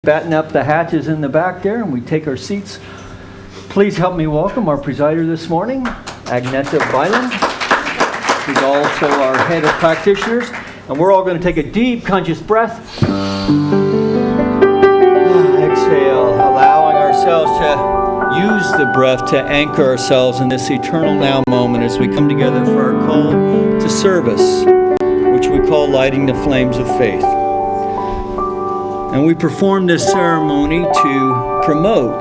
Batten up the hatches in the back there and we take our seats. Please help me welcome our presider this morning, Agneta Byland. She's also our head of practitioners. And we're all going to take a deep, conscious breath. Exhale, allowing ourselves to use the breath to anchor ourselves in this eternal now moment as we come together for our call to service, which we call lighting the flames of faith. And we perform this ceremony to promote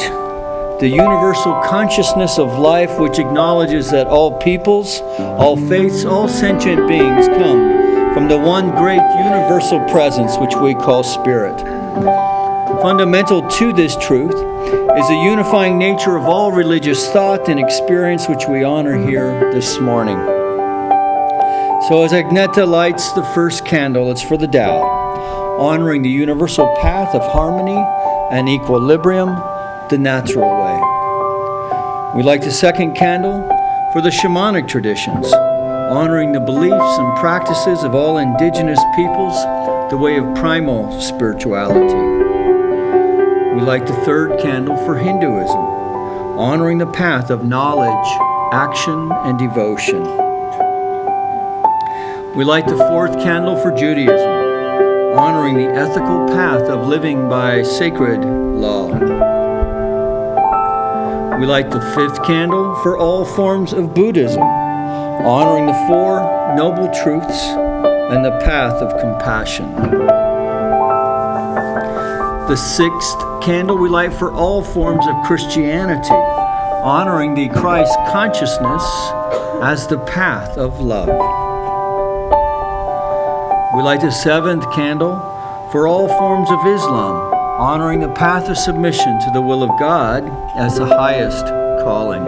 the universal consciousness of life, which acknowledges that all peoples, all faiths, all sentient beings come from the one great universal presence which we call Spirit. Fundamental to this truth is the unifying nature of all religious thought and experience which we honor here this morning. So as Agneta lights the first candle, it's for the Tao, honoring the universal path of harmony and equilibrium, the natural way. We light the second candle for the shamanic traditions, honoring the beliefs and practices of all indigenous peoples, the way of primal spirituality. We light the third candle for Hinduism, honoring the path of knowledge, action, and devotion. We light the fourth candle for Judaism, honoring the ethical path of living by sacred law. We light the fifth candle for all forms of Buddhism, honoring the four noble truths and the path of compassion. The sixth candle we light for all forms of Christianity, honoring the Christ consciousness as the path of love. We light the seventh candle for all forms of Islam, honoring the path of submission to the will of God as the highest calling.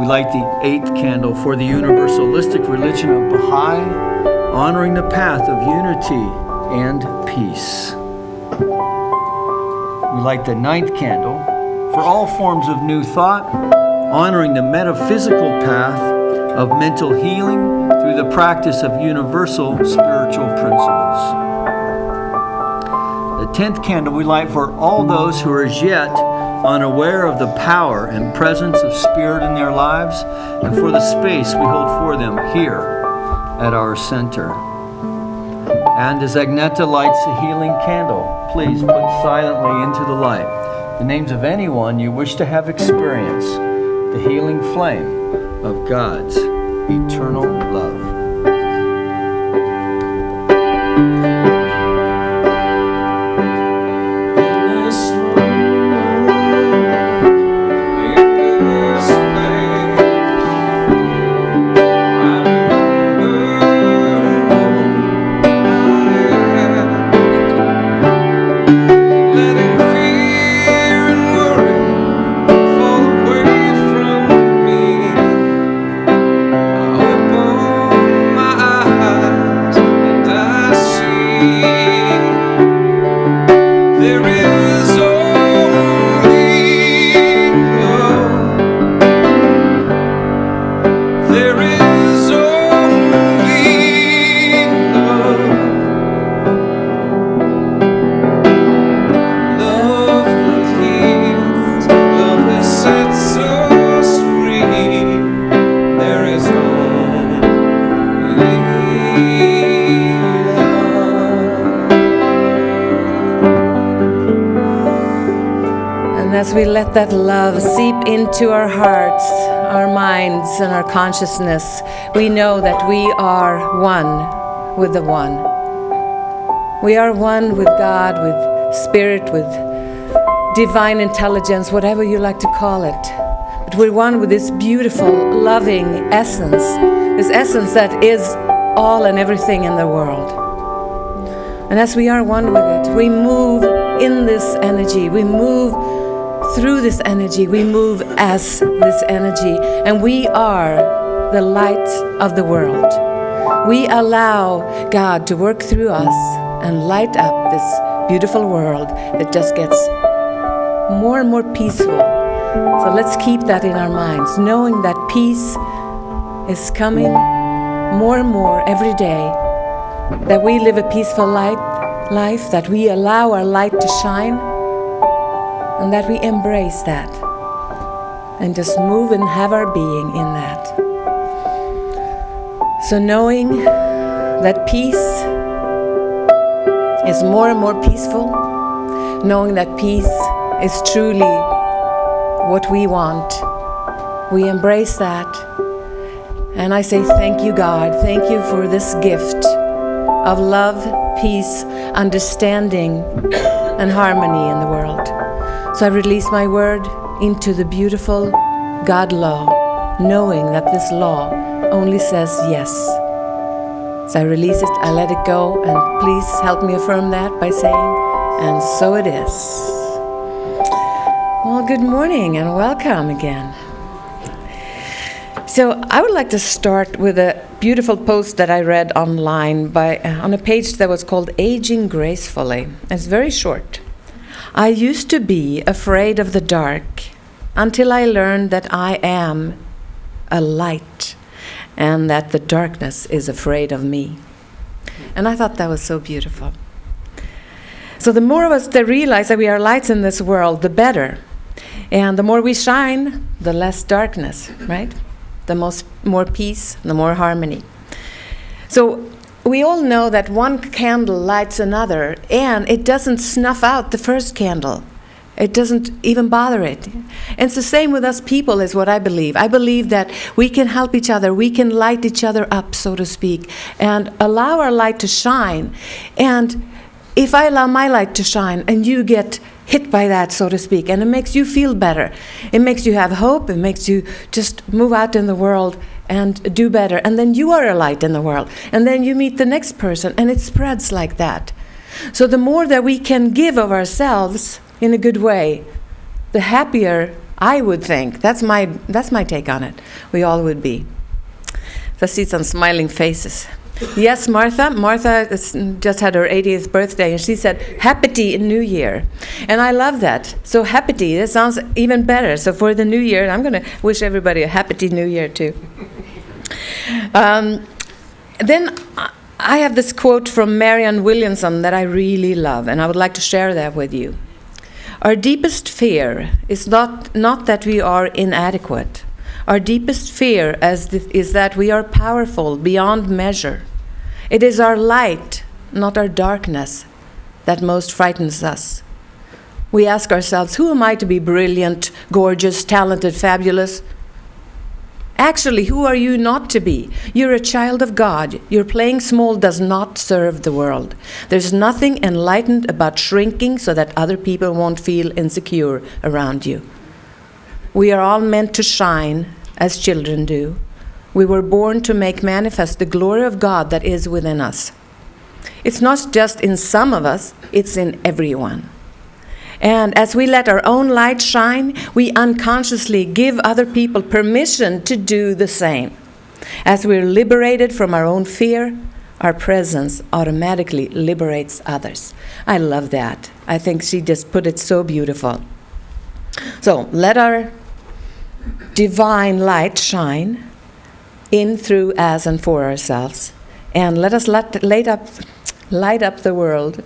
We light the eighth candle for the universalistic religion of Baha'i, honoring the path of unity and peace. We light the ninth candle for all forms of new thought, honoring the metaphysical path of mental healing through the practice of universal spiritual principles. The 10th candle we light for all those who are as yet unaware of the power and presence of Spirit in their lives, and for the space we hold for them here at our center. And as Agneta lights the healing candle, please put silently into the light the names of anyone you wish to have experience the healing flame of God's eternal love. As we let that love seep into our hearts, our minds, and our consciousness, we know that we are one with the One. We are one with God, with Spirit, with divine intelligence, whatever you like to call it. But we're one with this beautiful, loving essence, this essence that is all and everything in the world. And as we are one with it, we move in this energy, we move through this energy, we move as this energy, and we are the light of the world. We allow God to work through us and light up this beautiful world that just gets more and more peaceful. So let's keep that in our minds, knowing that peace is coming more and more every day, that we live a peaceful life life, that we allow our light to shine, and that we embrace that and just move and have our being in that. So knowing that peace is more and more peaceful, knowing that peace is truly what we want, we embrace that. And I say thank you, God. Thank you for this gift of love, peace, understanding, and harmony in the world. So I release my word into the beautiful God law, knowing that this law only says yes. So I release it, I let it go, and please help me affirm that by saying, and so it is. Well, good morning and welcome again. So I would like to start with a beautiful post that I read online on a page that was called Aging Gracefully. It's very short. I used to be afraid of the dark until I learned that I am a light and that the darkness is afraid of me. And I thought that was so beautiful. So the more of us that realize that we are lights in this world, the better. And the more we shine, the less darkness, right? The more peace, the more harmony. So we all know that one candle lights another, and it doesn't snuff out the first candle. It doesn't even bother it. And it's the same with us people, is what I believe. I believe that we can help each other. We can light each other up, so to speak, and allow our light to shine. And if I allow my light to shine and you get hit by that, so to speak, and it makes you feel better, it makes you have hope, it makes you just move out in the world and do better, and then you are a light in the world, and then you meet the next person, and it spreads like that. So the more that we can give of ourselves in a good way, the happier I would think. That's my take on it. We all would be. I see some smiling faces. Yes, Martha. Martha just had her 80th birthday, and she said, "Happy New Year." And I love that. So happy, that sounds even better. So for the new year, I'm going to wish everybody a happy New Year too. Then I have this quote from Marianne Williamson that I really love, and I would like to share that with you. Our deepest fear is not that we are inadequate. Our deepest fear is that we are powerful beyond measure. It is our light, not our darkness, that most frightens us. We ask ourselves, who am I to be brilliant, gorgeous, talented, fabulous? Actually, who are you not to be? You're a child of God. Your playing small does not serve the world. There's nothing enlightened about shrinking so that other people won't feel insecure around you. We are all meant to shine as children do. We were born to make manifest the glory of God that is within us. It's not just in some of us, it's in everyone. And as we let our own light shine, we unconsciously give other people permission to do the same. As we're liberated from our own fear, our presence automatically liberates others. I love that. I think she just put it so beautiful. So let our divine light shine in, through, as, and for ourselves. And let us light up the world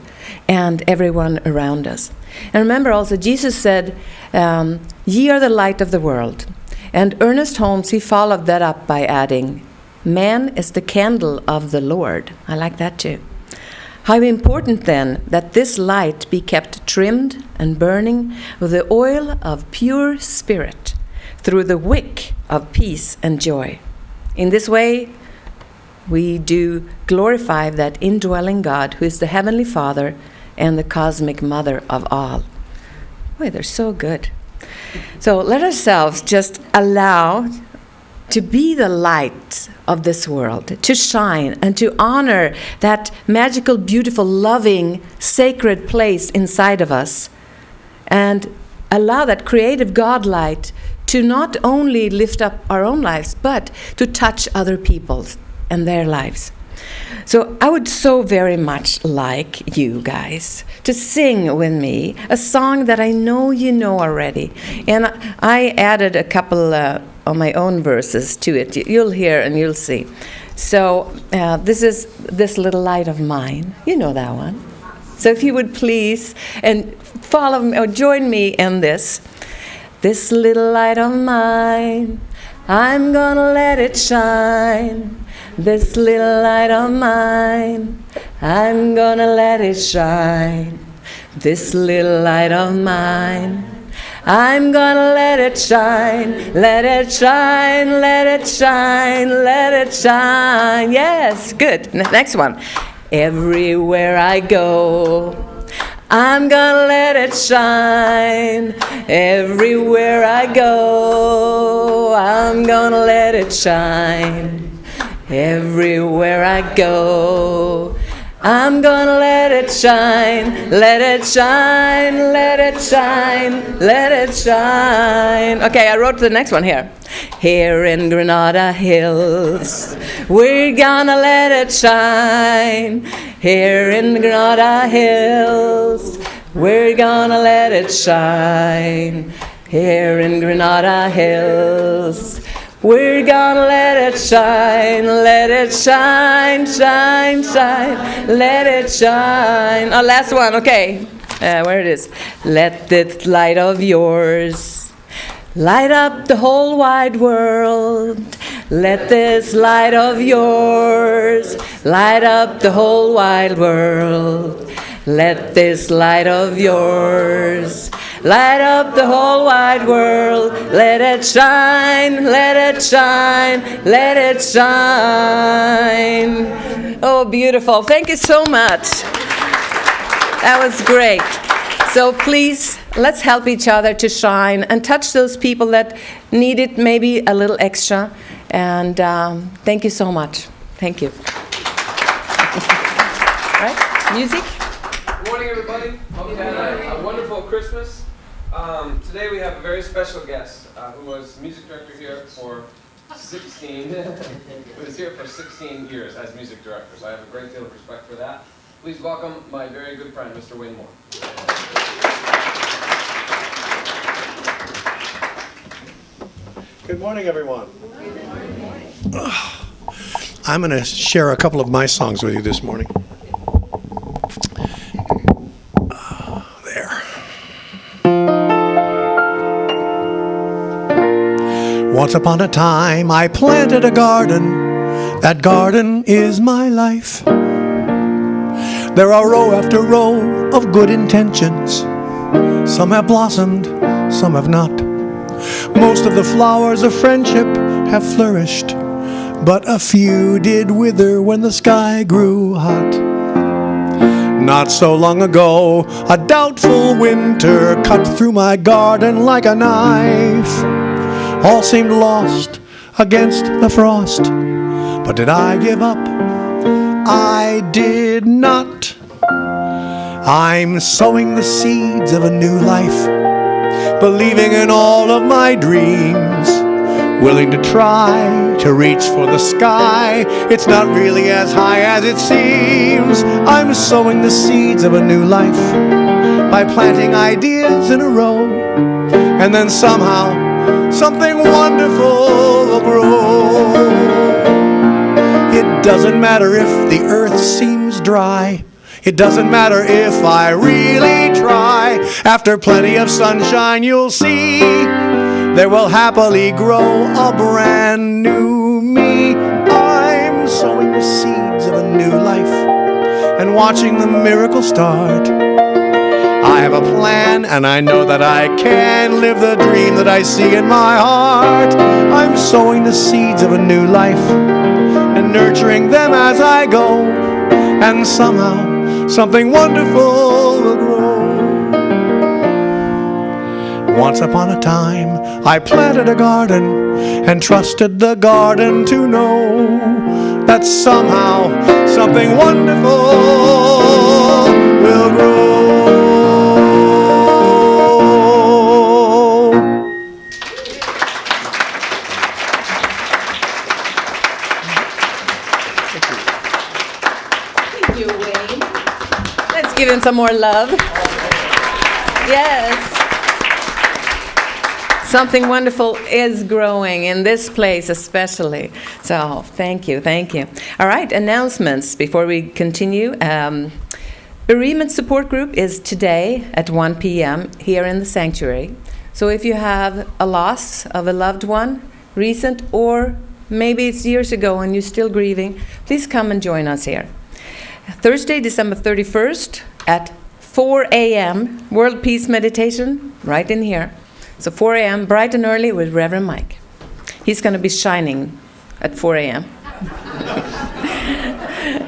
and everyone around us. And remember also, Jesus said, ye are the light of the world. And Ernest Holmes, he followed that up by adding, man is the candle of the Lord. I like that too. How important then that this light be kept trimmed and burning with the oil of pure spirit through the wick of peace and joy. In this way, we do glorify that indwelling God who is the Heavenly Father and the cosmic Mother of all. Boy, they're so good. So let ourselves just allow to be the light of this world, to shine and to honor that magical, beautiful, loving, sacred place inside of us, and allow that creative God light to not only lift up our own lives, but to touch other people's and their lives. So I would so very much like you guys to sing with me a song that I know you know already. And I added a couple of my own verses to it. You'll hear and you'll see. So this is This Little Light of Mine. You know that one. So if you would please, and follow me, or join me in this. This little light of mine, I'm gonna let it shine. This little light of mine, I'm gonna let it shine. This little light of mine, I'm gonna let it shine. Let it shine, let it shine, let it shine. Yes, good. Next one. Everywhere I go, I'm gonna let it shine. Everywhere I go, I'm gonna let it shine. Everywhere I go, I'm gonna let it shine. Let it shine, let it shine, let it shine. Okay, I wrote the next one here. Here in Granada Hills, we're gonna let it shine. Here in Granada Hills, we're gonna let it shine. Here in Granada Hills, we're gonna let it shine. Let it shine, shine, shine. Let it shine. Oh, last one, okay. Where it is. Let this light of yours light up the whole wide world. Let this light of yours light up the whole wide world. Let this light of yours light up the whole wide world. Let it shine, let it shine, let it shine. Oh, beautiful. Thank you so much. That was great. So please, let's help each other to shine and touch those people that need it maybe a little extra. And thank you so much. Thank you. Right? Music? Good morning, everybody. Hope you had a wonderful Christmas. Today we have a very special guest who was music director here for 16 years as music director. So I have a great deal of respect for that. Please welcome my very good friend, Mr. Wayne Moore. Good morning, everyone. I'm going to share a couple of my songs with you this morning. There. Once upon a time, I planted a garden. That garden is my life. There are row after row of good intentions. Some have blossomed, some have not. Most of the flowers of friendship have flourished, but a few did wither when the sky grew hot. Not so long ago, a doubtful winter cut through my garden like a knife. All seemed lost against the frost, but did I give up? I did not. I'm sowing the seeds of a new life, believing in all of my dreams, willing to try to reach for the sky. It's not really as high as it seems. I'm sowing the seeds of a new life by planting ideas in a row, and then somehow something wonderful will grow. It doesn't matter if the earth seems dry. It doesn't matter if I really try. After plenty of sunshine, you'll see there will happily grow a brand new me. I'm sowing the seeds of a new life and watching the miracle start. I have a plan, and I know that I can live the dream that I see in my heart. I'm sowing the seeds of a new life and nurturing them as I go, and somehow something wonderful will grow. Once upon a time, I planted a garden and trusted the garden to know that somehow something wonderful will grow. Thank you, Wayne. Let's give him some more love. Yes. Something wonderful is growing in this place especially. So thank you, thank you. All right, announcements before we continue. Bereavement support group is today at 1 p.m. here in the sanctuary. So if you have a loss of a loved one, recent, or maybe it's years ago and you're still grieving, please come and join us here. Thursday, December 31st at 4 a.m., World Peace Meditation, right in here. So 4 a.m., bright and early with Reverend Mike. He's going to be shining at 4 a.m.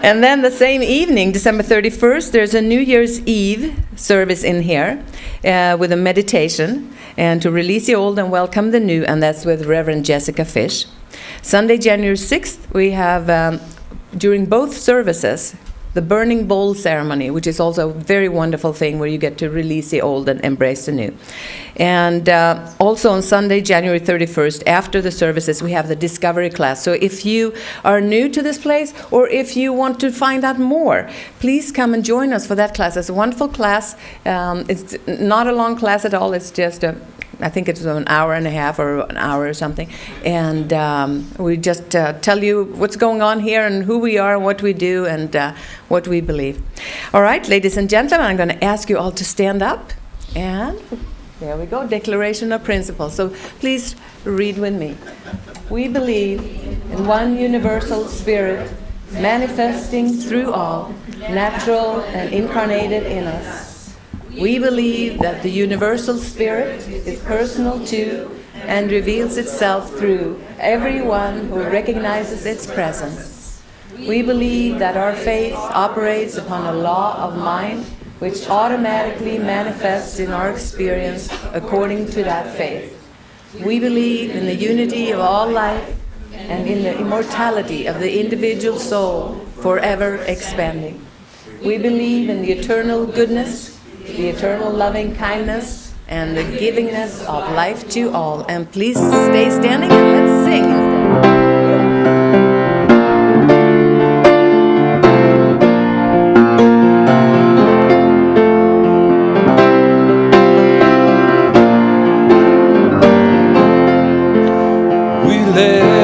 And then the same evening, December 31st, there's a New Year's Eve service in here with a meditation and to release the old and welcome the new, and that's with Reverend Jessica Fish. Sunday, January 6th, we have, during both services, the burning bowl ceremony, which is also a very wonderful thing where you get to release the old and embrace the new. And also on Sunday, January 31st, after the services, we have the discovery class. So if you are new to this place or if you want to find out more, please come and join us for that class. It's a wonderful class. It's not a long class at all. It's just I think it's an hour and a half or an hour or something. And we just tell you what's going on here and who we are and what we do and what we believe. All right, ladies and gentlemen, I'm going to ask you all to stand up. And there we go, Declaration of Principles. So please read with me. We believe in one universal spirit, manifesting through all, natural and incarnated in us. We believe that the universal spirit is personal to and reveals itself through everyone who recognizes its presence. We believe that our faith operates upon a law of mind which automatically manifests in our experience according to that faith. We believe in the unity of all life and in the immortality of the individual soul forever expanding. We believe in the eternal goodness, the eternal loving kindness, and the givingness of life to all. And please stay standing and let's sing instead.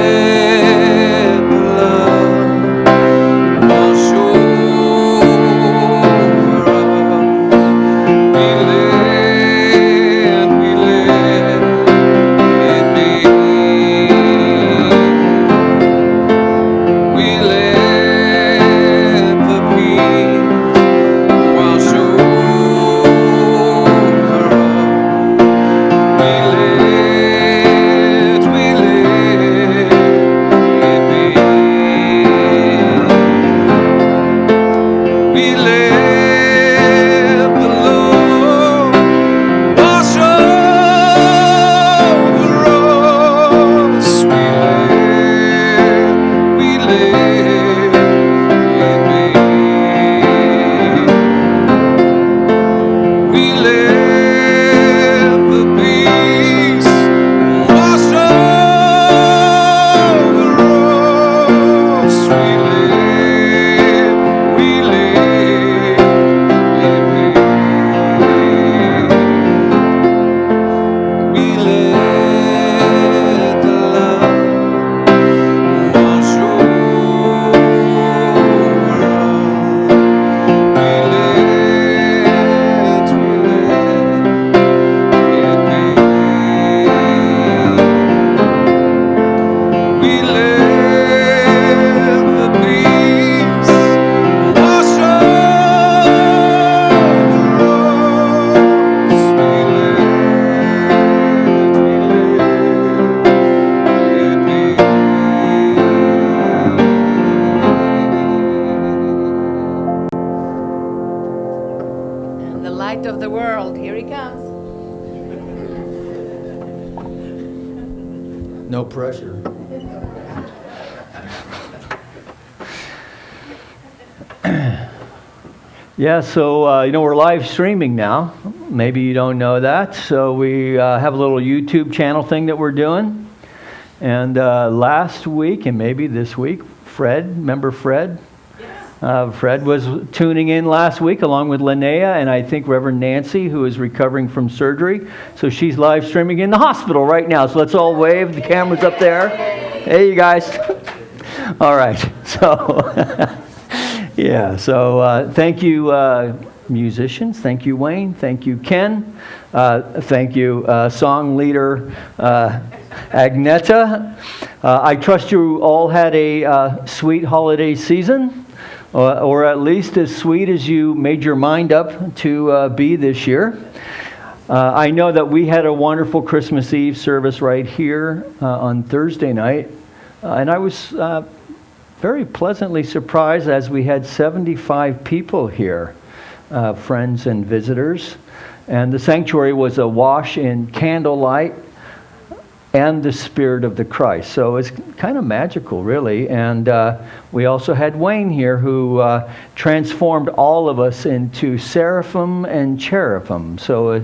No pressure. Yeah, so we're live streaming now. Maybe you don't know that. So we have a little YouTube channel thing that we're doing. And last week, and maybe this week, Fred, remember Fred? Fred was tuning in last week along with Linnea and I think Reverend Nancy, who is recovering from surgery. So she's live streaming in the hospital right now. So let's all wave. The camera's up there. Hey, you guys. All right. So Yeah, so thank you, musicians. Thank you, Wayne. Thank you, Ken. Thank you, song leader Agneta. I trust you all had a sweet holiday season, or at least as sweet as you made your mind up to be this year. I know that we had a wonderful Christmas Eve service right here on Thursday night, and I was very pleasantly surprised as we had 75 people here, friends and visitors. And the sanctuary was awash in candlelight and the Spirit of the Christ. So it's kind of magical, really. And we also had Wayne here who transformed all of us into seraphim and cherubim. So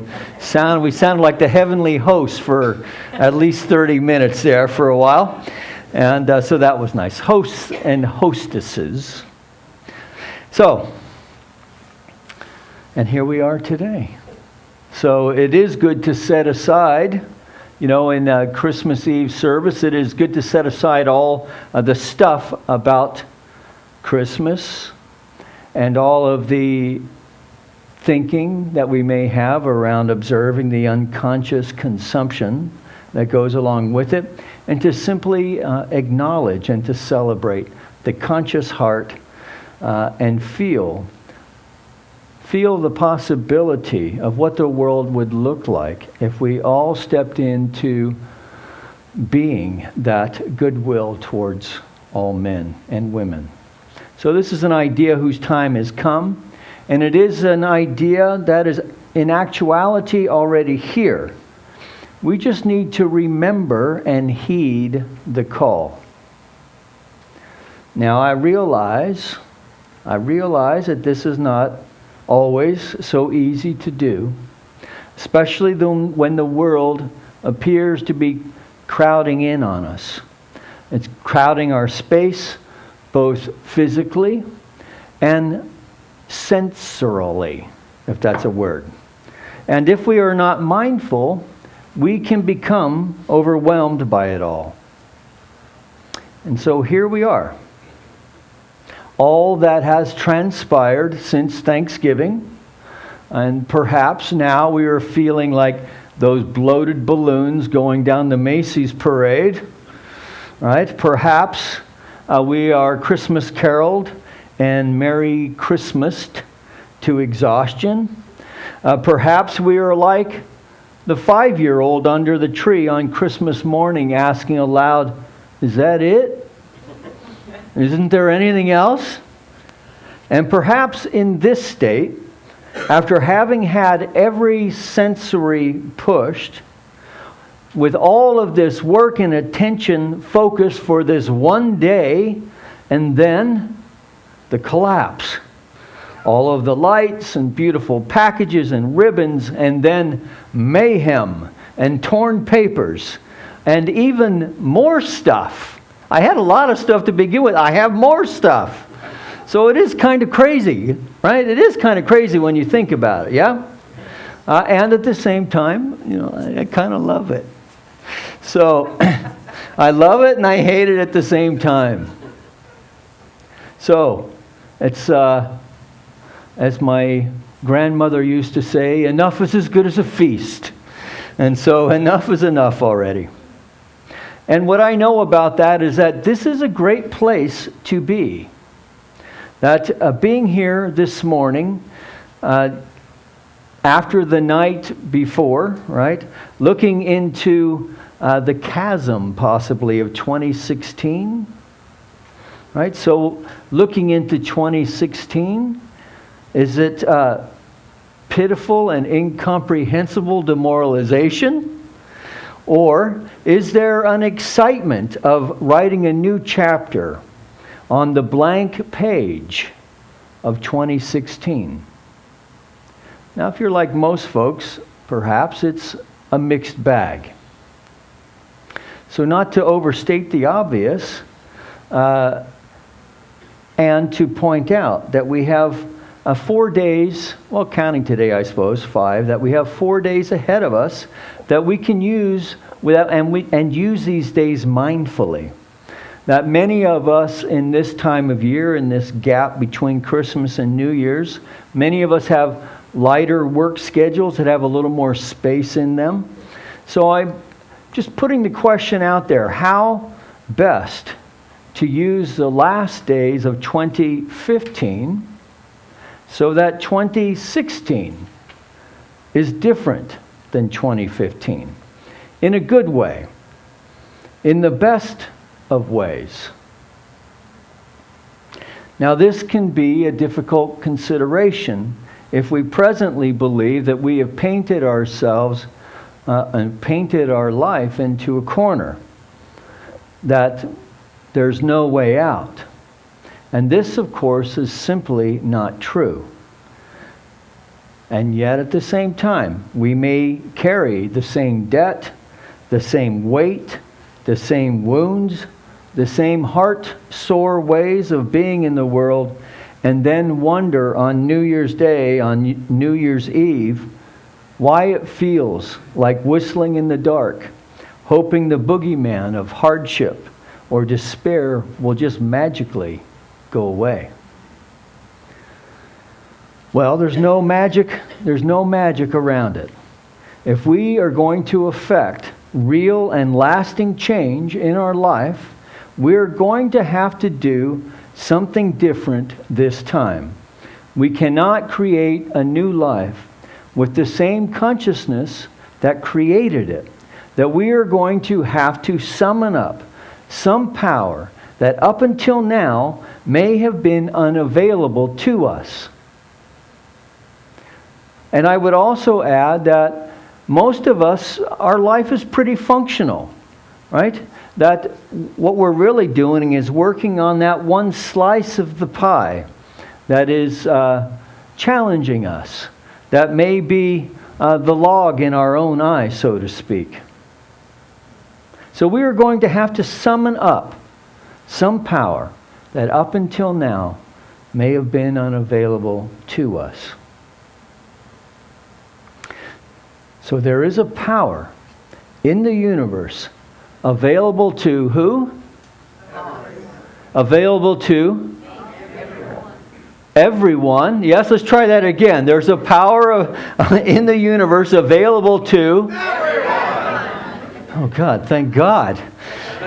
we sounded like the heavenly hosts for at least 30 minutes there for a while. And so that was nice. Hosts and hostesses. So, and here we are today. So it is good to set aside, in Christmas Eve service, it is good to set aside all the stuff about Christmas and all of the thinking that we may have around observing the unconscious consumption that goes along with it, and to simply acknowledge and to celebrate the conscious heart and feel the possibility of what the world would look like if we all stepped into being that goodwill towards all men and women. So this is an idea whose time has come, and it is an idea that is in actuality already here. We just need to remember and heed the call. Now I realize that this is not always so easy to do, especially when the world appears to be crowding in on us. It's crowding our space, both physically and sensorily, if that's a word. And if we are not mindful, we can become overwhelmed by it all. And so here we are. All that has transpired since Thanksgiving, and perhaps now we are feeling like those bloated balloons going down the Macy's parade, right? Perhaps we are Christmas caroled and Merry Christmased to exhaustion. Perhaps we are like the 5-year-old under the tree on Christmas morning asking aloud, "Is that it? Isn't there anything else?" And perhaps in this state, after having had every sensory pushed, with all of this work and attention focused for this one day, and then the collapse. All of the lights and beautiful packages and ribbons, and then mayhem and torn papers and even more stuff. I had a lot of stuff to begin with. I have more stuff. So it is kind of crazy, right? It is kind of crazy when you think about it, yeah? And at the same time, I kind of love it. So I love it and I hate it at the same time. So it's, as my grandmother used to say, enough is as good as a feast. And so enough is enough already. And what I know about that is that this is a great place to be. That being here this morning, after the night before, right, looking into the chasm possibly of 2016, right? So looking into 2016, is it pitiful and incomprehensible demoralization? Or is there an excitement of writing a new chapter on the blank page of 2016? Now, if you're like most folks, perhaps it's a mixed bag. So not to overstate the obvious, and to point out that we have 4 days, well, counting today, I suppose, 5, that we have 4 days ahead of us that we can use and use these days mindfully. that many of us in this time of year, in this gap between Christmas and New Year's, many of us have lighter work schedules that have a little more space in them. So I'm just putting the question out there, how best to use the last days of 2015 so that 2016 is different than 2015 in a good way, in the best of ways. Now, this can be a difficult consideration if we presently believe that we have painted ourselves and painted our life into a corner, that there's no way out. And this, of course, is simply not true. And yet, at the same time, we may carry the same debt, the same weight, the same wounds, the same heart-sore ways of being in the world, and then wonder on New Year's Day, on New Year's Eve, why it feels like whistling in the dark, hoping the boogeyman of hardship or despair will just magically go away. Well, there's no magic around it. If we are going to affect real and lasting change in our life, we're going to have to do something different this time. We cannot create a new life with the same consciousness that created it. That we are going to have to summon up some power that up until now may have been unavailable to us. And I would also add that most of us, our life is pretty functional, right? That what we're really doing is working on that one slice of the pie that is challenging us, that may be the log in our own eye, so to speak. So we are going to have to summon up some power that up until now may have been unavailable to us. So there is a power in the universe available to who? Available to everyone. Yes, let's try that again. There's a power in the universe available to everyone. Oh God, thank God.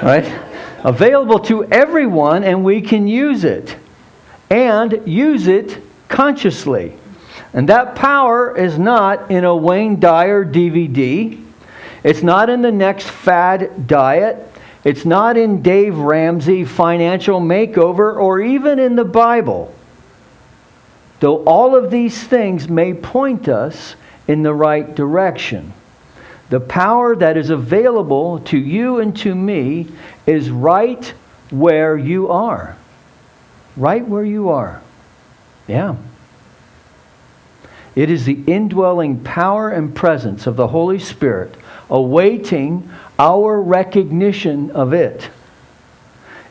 Right? Available to everyone, and we can use it. And use it consciously. And that power is not in a Wayne Dyer DVD. It's not in the next fad diet. It's not in Dave Ramsey financial makeover or even in the Bible. Though all of these things may point us in the right direction. The power that is available to you and to me is right where you are. Right where you are. Yeah. It is the indwelling power and presence of the Holy Spirit awaiting our recognition of it.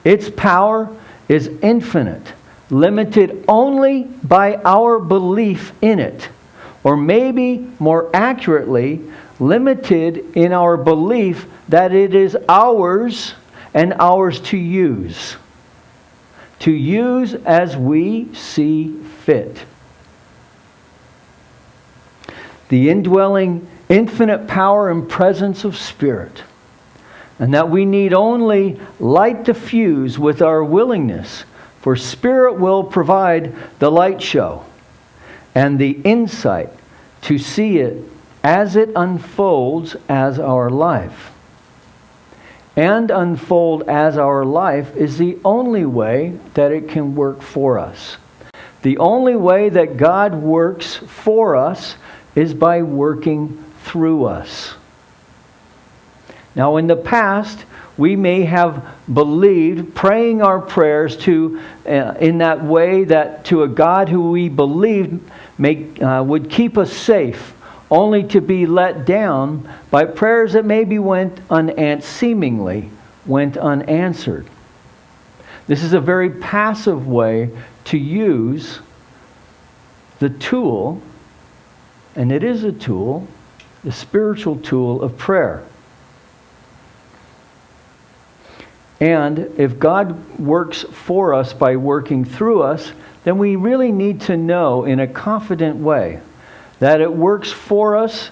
Its power is infinite, limited only by our belief in it, or maybe more accurately, limited in our belief that it is ours and ours to use. To use as we see fit. The indwelling infinite power and presence of Spirit, and that we need only light the fuse with our willingness, for Spirit will provide the light show and the insight to see it as it unfolds as our life. And unfold as our life is the only way that it can work for us. The only way that God works for us is by working through us. Now, in the past, we may have believed, praying our prayers to in that way that to a God who we believed would keep us safe, only to be let down by prayers that maybe seemingly went unanswered. This is a very passive way to use the tool, and it is a tool, the spiritual tool of prayer. And if God works for us by working through us, then we really need to know in a confident way that it works for us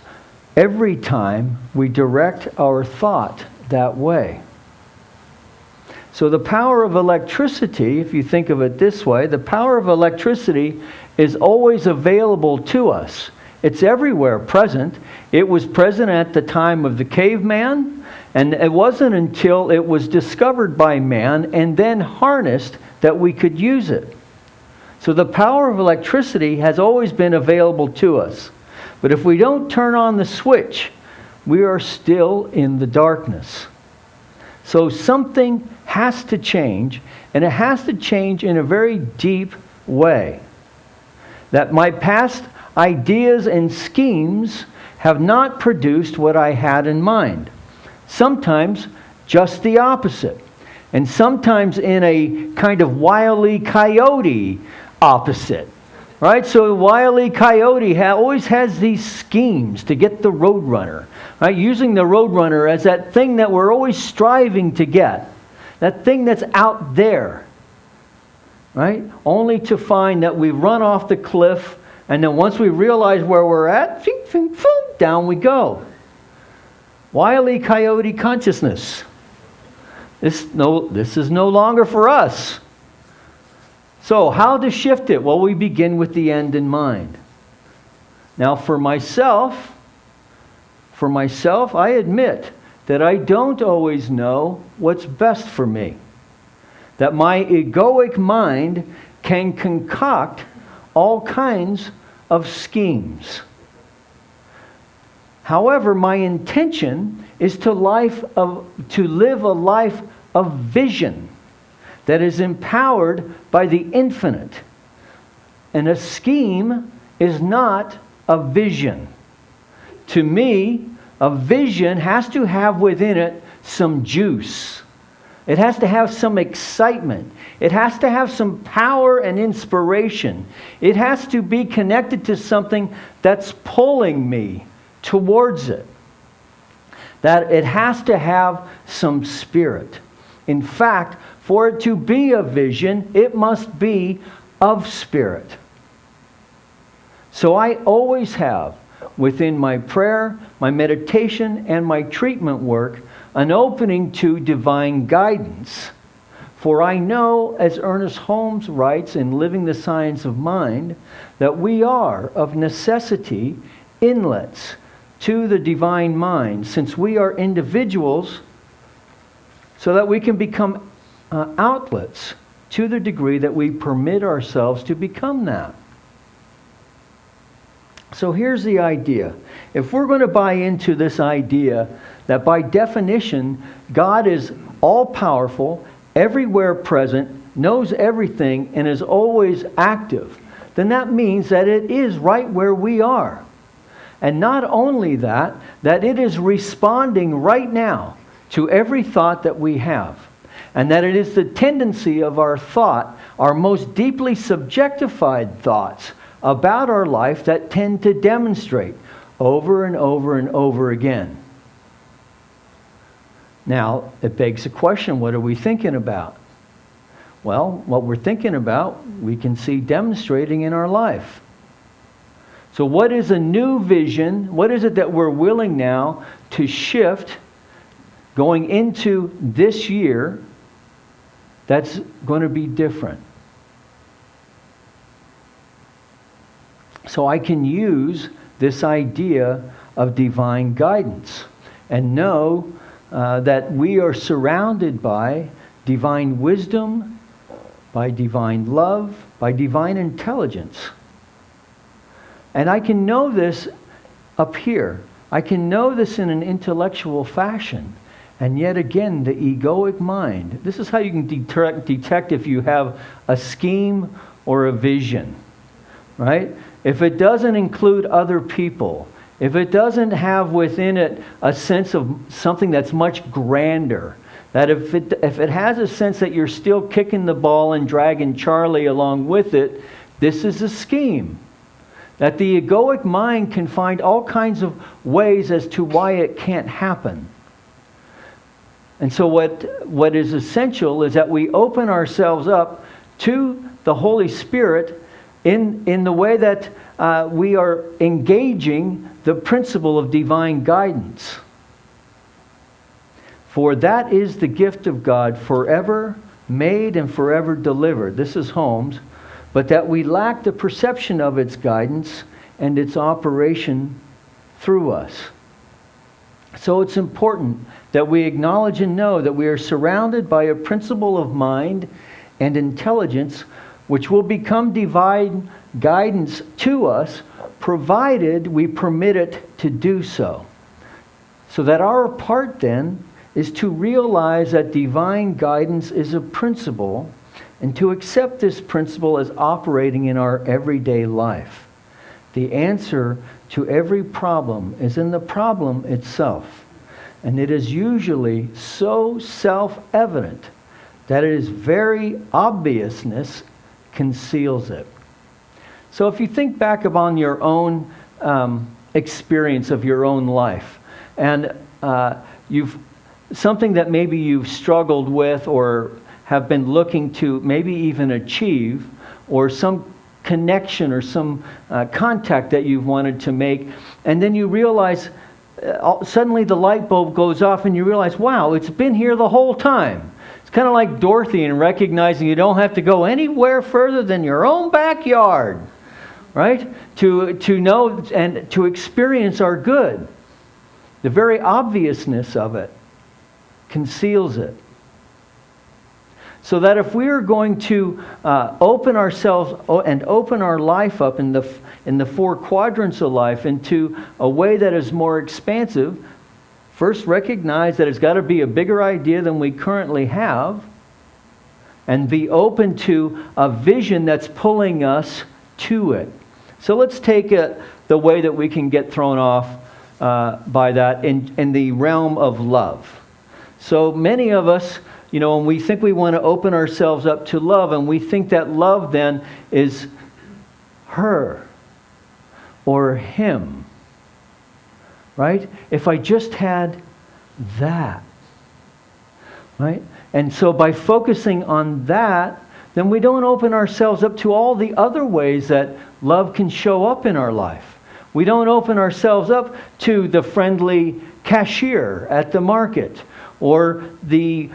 every time we direct our thought that way. So the power of electricity, if you think of it this way, the power of electricity is always available to us. It's everywhere present. It was present at the time of the caveman, and it wasn't until it was discovered by man and then harnessed that we could use it. So the power of electricity has always been available to us. But if we don't turn on the switch, we are still in the darkness. So something has to change, and it has to change in a very deep way. That my past ideas and schemes have not produced what I had in mind. Sometimes just the opposite. And sometimes in a kind of Wile E. Coyote opposite. Right? So Wile E. Coyote always has these schemes to get the Roadrunner. Right? Using the Roadrunner as that thing that we're always striving to get. That thing that's out there. Right? Only to find that we run off the cliff, and then once we realize where we're at, down we go. Wile E. Coyote consciousness. This is no longer for us. So how to shift it? Well, we begin with the end in mind. Now for myself, I admit that I don't always know what's best for me. That my egoic mind can concoct all kinds of schemes. However, my intention is to live a life of vision that is empowered by the infinite. And a scheme is not a vision. To me, a vision has to have within it some juice. It has to have some excitement. It has to have some power and inspiration. It has to be connected to something that's pulling me towards it. That it has to have some spirit. In fact, for it to be a vision, it must be of spirit. So I always have, within my prayer, my meditation, and my treatment work, an opening to divine guidance. For I know, as Ernest Holmes writes in Living the Science of Mind, that we are, of necessity, inlets to the divine mind, since we are individuals, so that we can become outlets to the degree that we permit ourselves to become that. So here's the idea. If we're going to buy into this idea that by definition God is all-powerful, everywhere present, knows everything, and is always active, then that means that it is right where we are. And not only that it is responding right now to every thought that we have. And that it is the tendency of our thought, our most deeply subjectified thoughts about our life, that tend to demonstrate over and over and over again. Now, it begs the question, what are we thinking about? Well, what we're thinking about, we can see demonstrating in our life. So what is a new vision? What is it that we're willing now to shift going into this year that's going to be different? So I can use this idea of divine guidance and know that we are surrounded by divine wisdom, by divine love, by divine intelligence. And I can know this up here. I can know this in an intellectual fashion. And yet again, the egoic mind. This is how you can detect if you have a scheme or a vision. Right? If it doesn't include other people, if it doesn't have within it a sense of something that's much grander, that if it has a sense that you're still kicking the ball and dragging Charlie along with it, this is a scheme. That the egoic mind can find all kinds of ways as to why it can't happen. And so what is essential is that we open ourselves up to the Holy Spirit in the way that we are engaging the principle of divine guidance. For that is the gift of God, forever made and forever delivered. This is Holmes. But that we lack the perception of its guidance and its operation through us. So it's important that we acknowledge and know that we are surrounded by a principle of mind and intelligence which will become divine guidance to us, provided we permit it to do so. So that our part then is to realize that divine guidance is a principle and to accept this principle as operating in our everyday life. The answer to every problem is in the problem itself. And it is usually so self-evident that its very obviousness conceals it. So if you think back upon your own experience of your own life, and something that maybe you've struggled with or have been looking to maybe even achieve, or some connection or some contact that you've wanted to make, and then you realize suddenly the light bulb goes off and you realize, wow, it's been here the whole time. It's kind of like Dorothy in recognizing you don't have to go anywhere further than your own backyard, right? To know and to experience our good. The very obviousness of it conceals it. So that if we are going to open ourselves and open our life up in the four quadrants of life into a way that is more expansive, first recognize that it's got to be a bigger idea than we currently have, and be open to a vision that's pulling us to it. So let's take the way that we can get thrown off by that in the realm of love. So many of us, when we think we want to open ourselves up to love, and we think that love then is her or him, right? If I just had that, right? And so by focusing on that, then we don't open ourselves up to all the other ways that love can show up in our life. We don't open ourselves up to the friendly cashier at the market, or the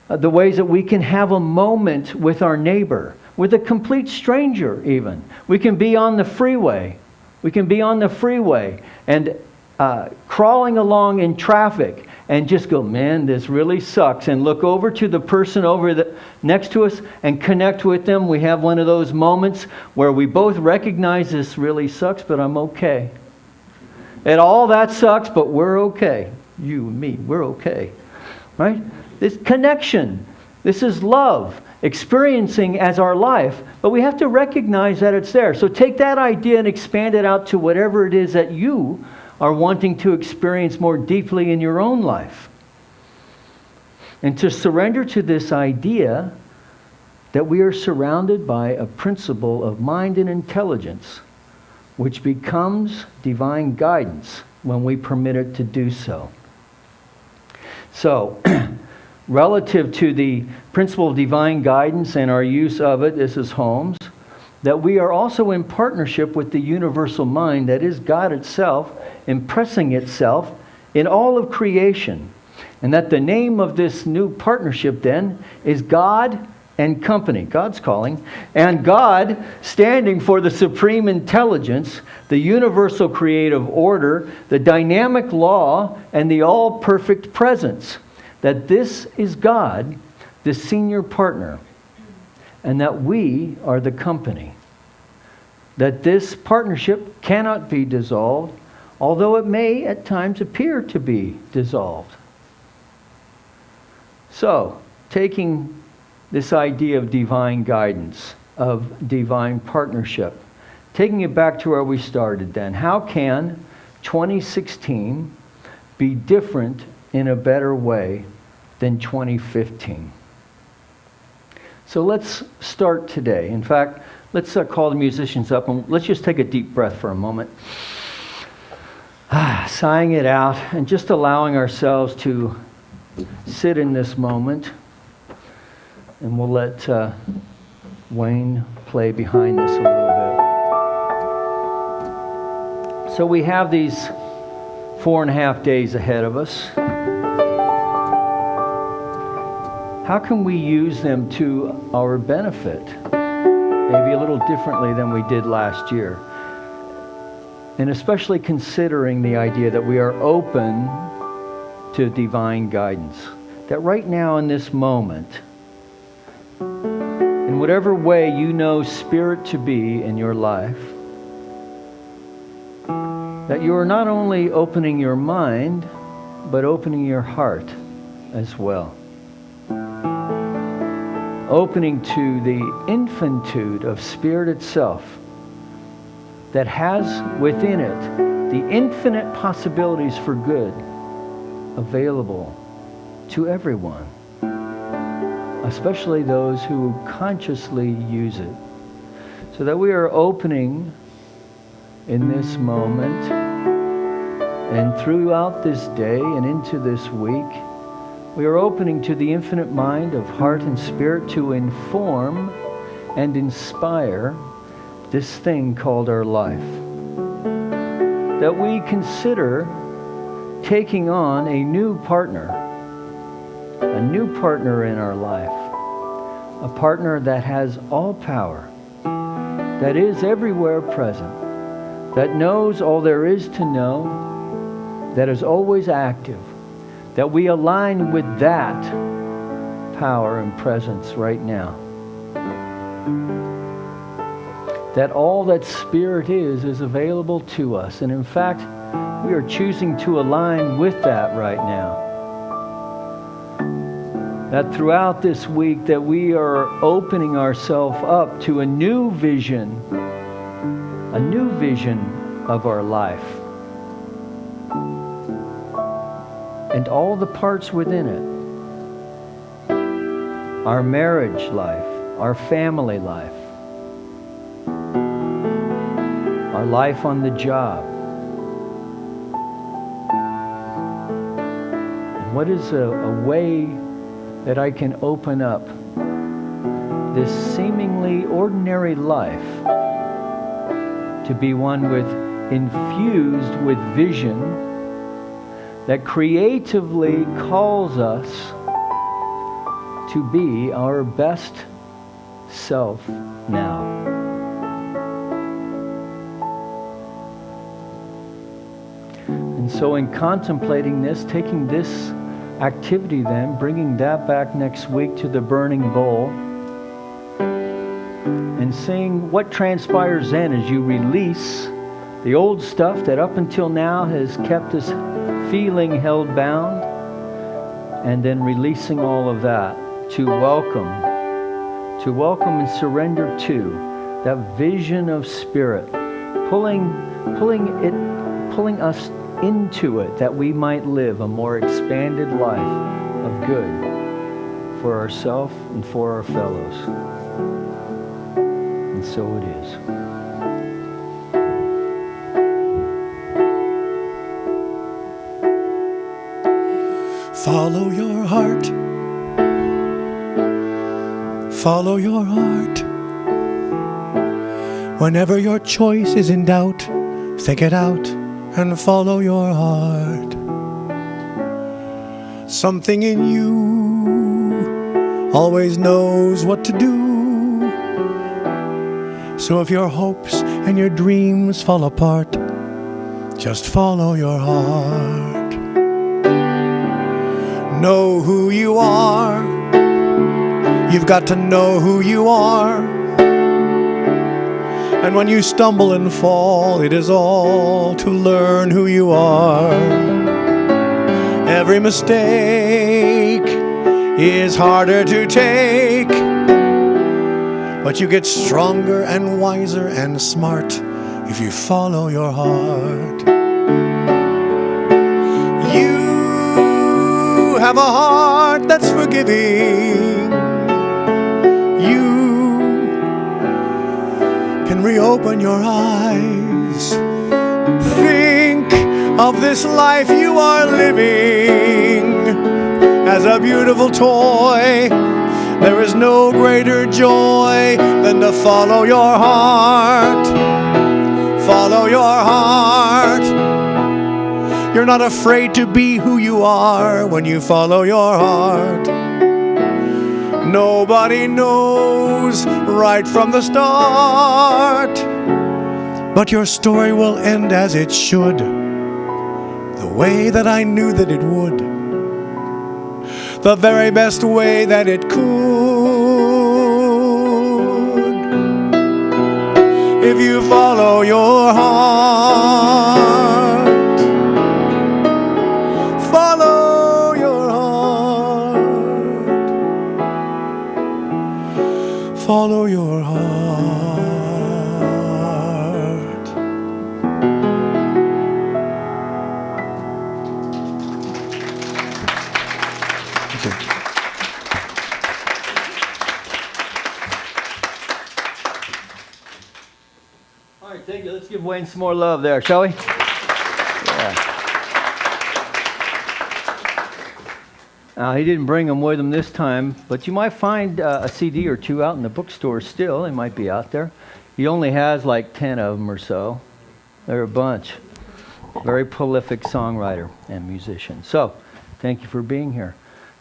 ways that we can have a moment with our neighbor, with a complete stranger even. We can be on the freeway. And crawling along in traffic and just go, man, this really sucks. And look over to the person next to us and connect with them. We have one of those moments where we both recognize this really sucks, but I'm okay. And all that sucks, but we're okay. You and me, we're okay. Right? This connection, this is love, experiencing as our life, but we have to recognize that it's there. So take that idea and expand it out to whatever it is that you are wanting to experience more deeply in your own life. And to surrender to this idea that we are surrounded by a principle of mind and intelligence, which becomes divine guidance when we permit it to do so. So, relative to the principle of divine guidance and our use of it, this is Holmes, that we are also in partnership with the universal mind that is God itself, impressing itself in all of creation. And that the name of this new partnership then is God and Company, God's calling, and God standing for the supreme intelligence, the universal creative order, the dynamic law, and the all-perfect presence. That this is God, the senior partner, and that we are the company. That this partnership cannot be dissolved, although it may at times appear to be dissolved. So, taking this idea of divine guidance, of divine partnership, taking it back to where we started then, how can 2016 be different in a better way than 2015? So let's start today. In fact, let's call the musicians up and let's just take a deep breath for a moment. Sighing it out and just allowing ourselves to sit in this moment, and we'll let Wayne play behind this a little bit. So we have these 4.5 days ahead of us. How can we use them to our benefit? Maybe a little differently than we did last year. And especially considering the idea that we are open to divine guidance. That right now in this moment, in whatever way you know Spirit to be in your life, that you are not only opening your mind, but opening your heart as well. Opening to the infinitude of Spirit itself that has within it the infinite possibilities for good available to everyone, especially those who consciously use it. So that we are opening in this moment and throughout this day and into this week, we are opening to the infinite mind of heart and spirit to inform and inspire this thing called our life. That we consider taking on a new partner in our life. A partner that has all power, that is everywhere present, that knows all there is to know, that is always active, that we align with that power and presence right now. That all that Spirit is available to us. And in fact, we are choosing to align with that right now. That throughout this week that we are opening ourselves up to a new vision of our life. And all the parts within it. Our marriage life, our family life, our life on the job. And what is a way that I can open up this seemingly ordinary life to be one infused with vision that creatively calls us to be our best self now. And so in contemplating this, taking this activity then, bringing that back next week to the burning bowl, and seeing what transpires then as you release the old stuff that up until now has kept us feeling held bound, and then releasing all of that to welcome and surrender to that vision of Spirit, pulling us into it, that we might live a more expanded life of good for ourselves and for our fellows. And so it is. Follow your heart. Follow your heart. Whenever your choice is in doubt, think it out and follow your heart. Something in you always knows what to do. So if your hopes and your dreams fall apart, just follow your heart. Know who you are. You've got to know who you are. And when you stumble and fall, it is all to learn who you are. Every mistake is harder to take, but you get stronger and wiser and smart if you follow your heart. You have a heart that's forgiving. You can reopen your eyes. Think of this life you are living as a beautiful toy. There is no greater joy than to follow your heart. Follow your heart. You're not afraid to be who you are when you follow your heart. Nobody knows right from the start, but your story will end as it should, the way that I knew that it would, the very best way that it could. If you follow your heart, follow your heart, follow your heart. All right, thank you. Let's give Wayne some more love there, shall we? Yeah. Now, he didn't bring them with him this time, but you might find a CD or two out in the bookstore still. They might be out there. He only has like 10 of them or so. They're a bunch. Very prolific songwriter and musician. So, thank you for being here.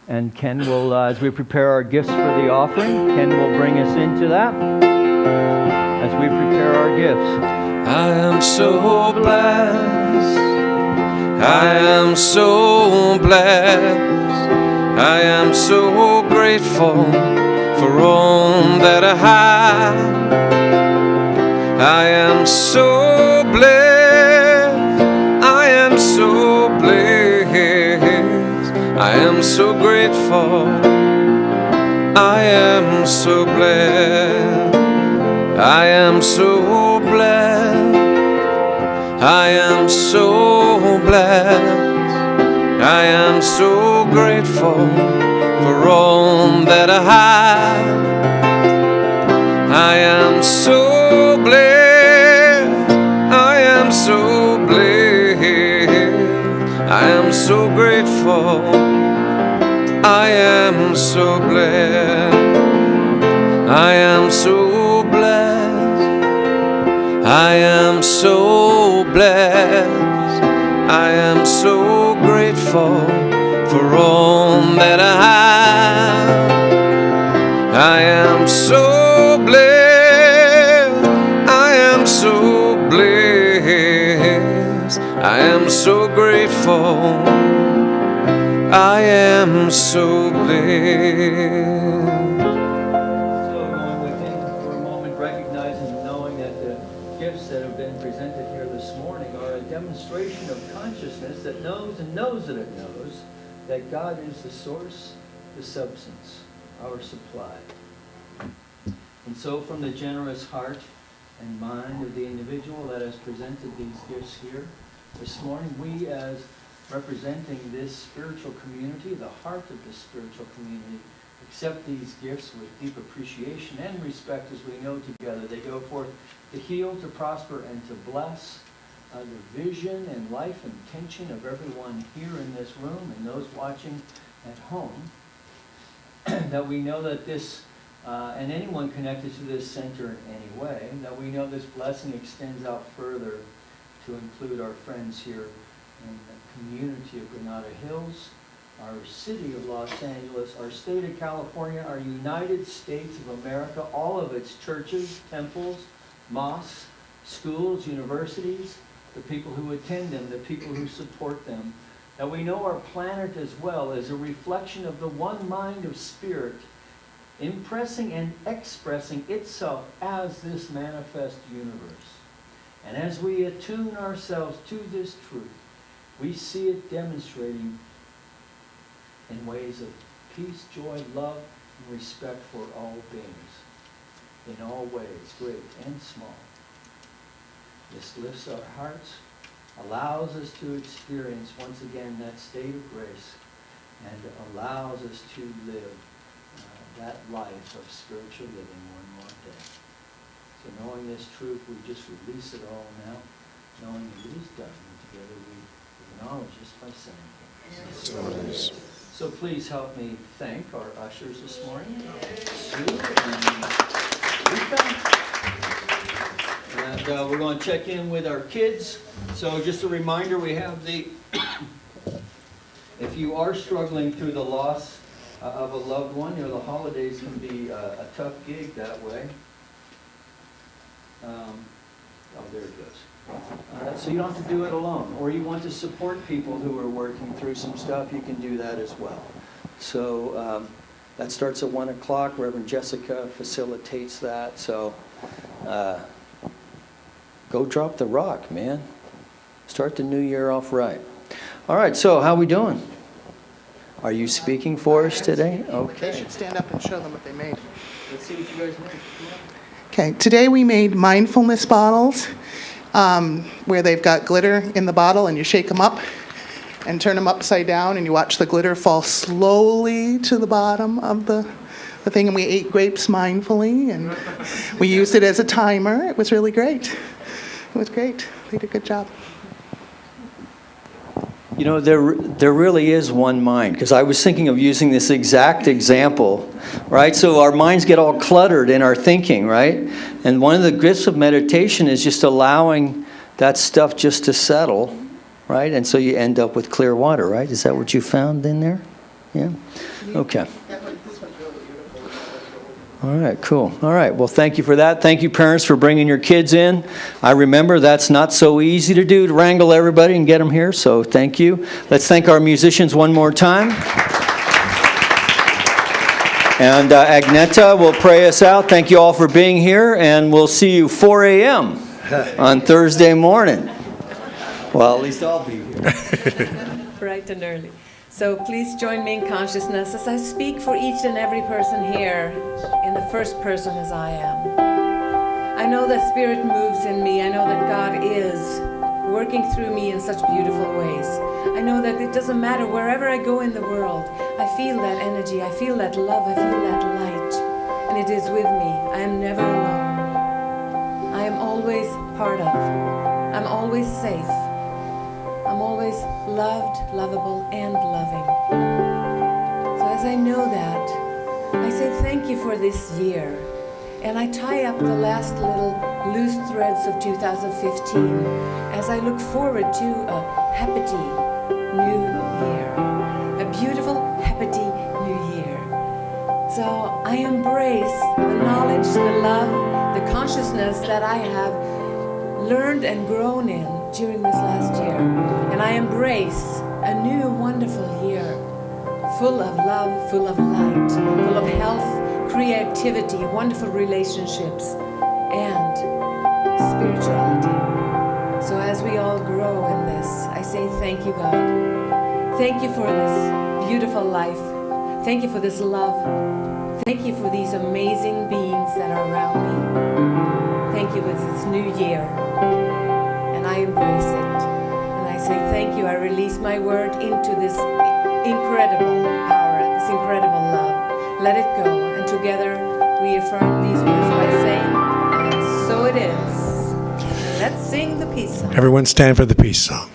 And Ken will, as we prepare our gifts for the offering, Ken will bring us into that as we prepare our gifts. I am so blessed. I am so blessed. I am so grateful for all that I have. I am so blessed. I am so blessed. I am so grateful. I am so blessed. I am so blessed. I am so blessed. I am so grateful for all that I have. I am so blessed. I am so blessed. I am so grateful. I am so blessed. I am so blessed. I am so blessed. I am so grateful for all that I have. I am so blessed. I am so blessed. I am so grateful. I am so blessed. That have been presented here this morning are a demonstration of consciousness that knows and knows that it knows that God is the source, the substance, our supply. And so from the generous heart and mind of the individual that has presented these gifts here this morning, we as representing this spiritual community, the heart of the spiritual community, accept these gifts with deep appreciation and respect as we know together they go forth to heal, to prosper, and to bless the vision and life intention of everyone here in this room and those watching at home. That we know that this, and anyone connected to this center in any way, that we know this blessing extends out further to include our friends here in the community of Granada Hills, our city of Los Angeles, our state of California, our United States of America, all of its churches, temples, mosques, schools, universities, the people who attend them, the people who support them. That we know our planet as well is a reflection of the one mind of spirit, impressing and expressing itself as this manifest universe. And as we attune ourselves to this truth, we see it demonstrating in ways of peace, joy, love, and respect for all beings, in all ways, great and small. This lifts our hearts, allows us to experience once again that state of grace, and allows us to live that life of spiritual living one more day. So knowing this truth, we just release it all now, knowing it is done, and together we acknowledge this by saying, So it is. So please help me thank our ushers this morning, Sue and Rika. And we're going to check in with our kids. So just a reminder, we have the, if you are struggling through the loss of a loved one, the holidays can be a tough gig that way. There it goes. So you don't have to do it alone. Or you want to support people who are working through some stuff, you can do that as well. So that starts at 1 o'clock. Reverend Jessica facilitates that. So go drop the rock, man. Start the new year off right. All right, so how we doing? Are you speaking for us today? Okay. They should stand up and show them what they made. Let's see what you guys made. Okay, today we made mindfulness bottles where they've got glitter in the bottle and you shake them up and turn them upside down and you watch the glitter fall slowly to the bottom of the thing, and we ate grapes mindfully and we used it as a timer. It was really great. It was great. They did a good job. There really is one mind, because I was thinking of using this exact example, right? So our minds get all cluttered in our thinking, right? And one of the gifts of meditation is just allowing that stuff just to settle, right? And so you end up with clear water, right? Is that what you found in there? Yeah? Okay. All right, cool. All right, well, thank you for that. Thank you, parents, for bringing your kids in. I remember that's not so easy to do, to wrangle everybody and get them here, so thank you. Let's thank our musicians one more time. And Agneta will pray us out. Thank you all for being here, and we'll see you 4 a.m. on Thursday morning. Well, at least I'll be here. Bright and early. So please join me in consciousness as I speak for each and every person here in the first person as I am. I know that Spirit moves in me. I know that God is working through me in such beautiful ways. I know that it doesn't matter wherever I go in the world. I feel that energy. I feel that love. I feel that light. And it is with me. I am never alone. I am always part of. I'm always safe. I'm always loved, lovable, and loving. So as I know that, I say thank you for this year. And I tie up the last little loose threads of 2015 as I look forward to a happy new year. A beautiful, happy new year. So I embrace the knowledge, the love, the consciousness that I have learned and grown in during this last year. And I embrace a new wonderful year, full of love, full of light, full of health, creativity, wonderful relationships, and spirituality. So as we all grow in this, I say thank you, God. Thank you for this beautiful life. Thank you for this love. Thank you for these amazing beings that are around me. Thank you for this new year. And I embrace it. And I say thank you. I release my word into this incredible power, this incredible love. Let it go. And together we affirm these words by saying, and so it is. Let's sing the peace song. Everyone stand for the peace song.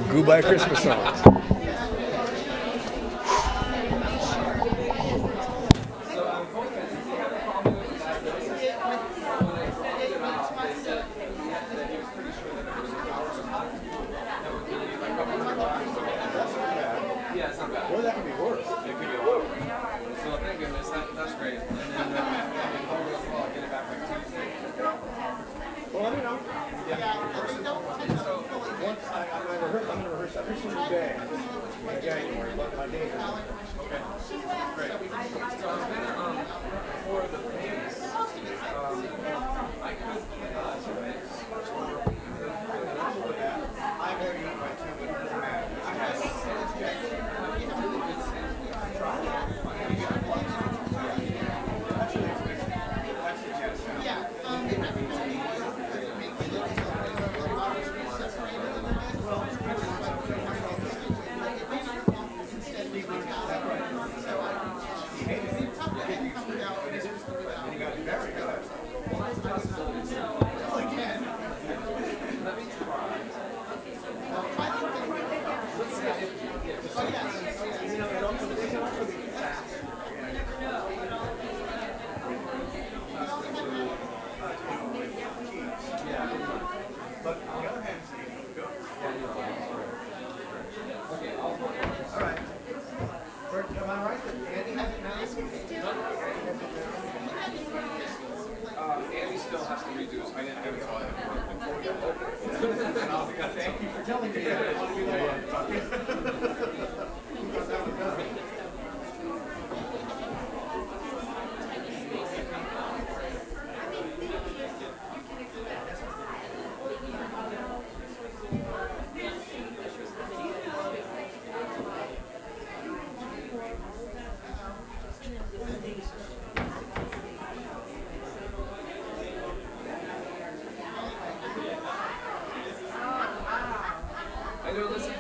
Goodbye Christmas songs. So I'm hoping if you have a problem with that, when I talked it off, they said that he was pretty sure that it was a power supply. That would be like a couple $100. Yeah, it's not bad. Well, that could be worse. It could be a lot. So thank goodness, that's great. And then I'll get it back by Tuesday. Well, let me know. So Once I'm going to rehearse every single day in January, but my days are okay, great. So I've been for the pace. I could I'm going to eat my 2 minutes. It doesn't matter. I have Andy still has to redo his. I haven't saw him. Thank you for telling me that. I want to be the I know, listen.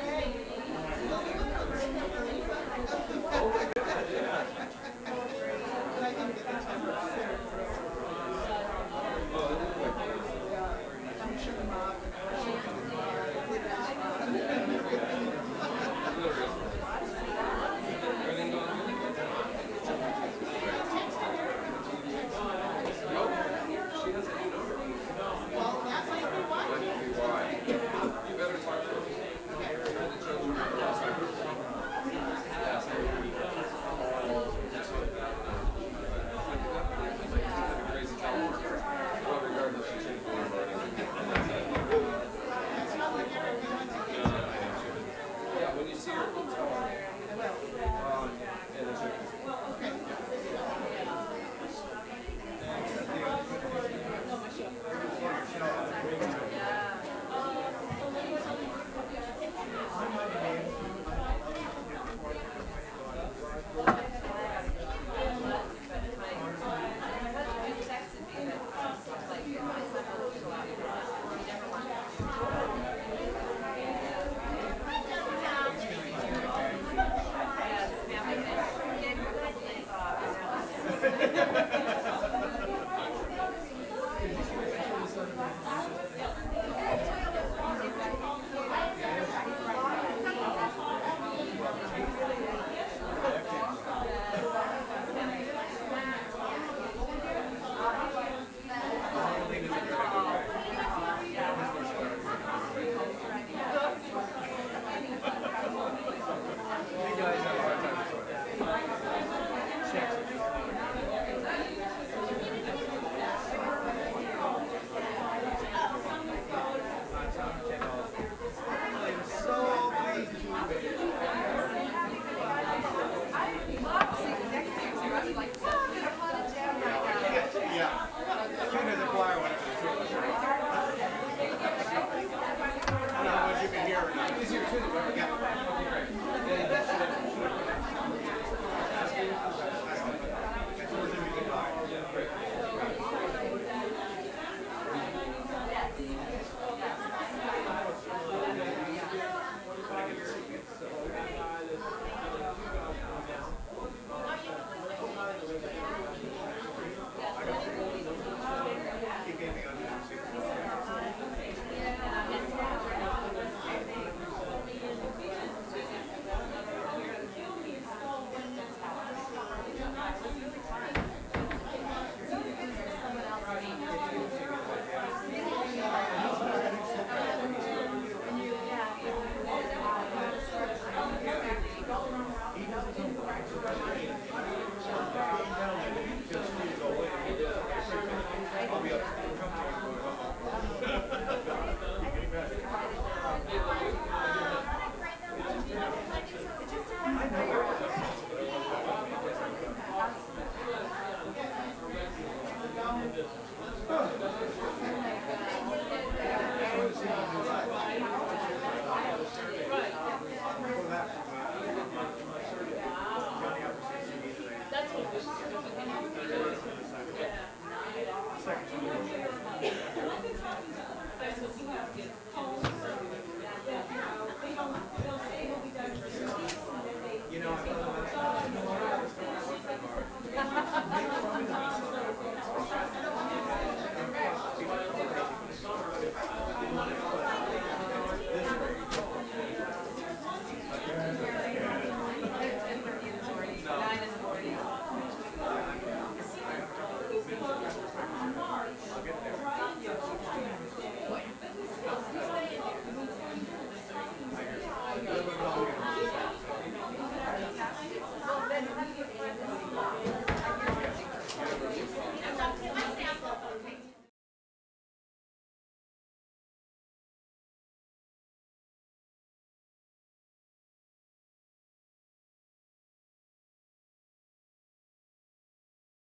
You know,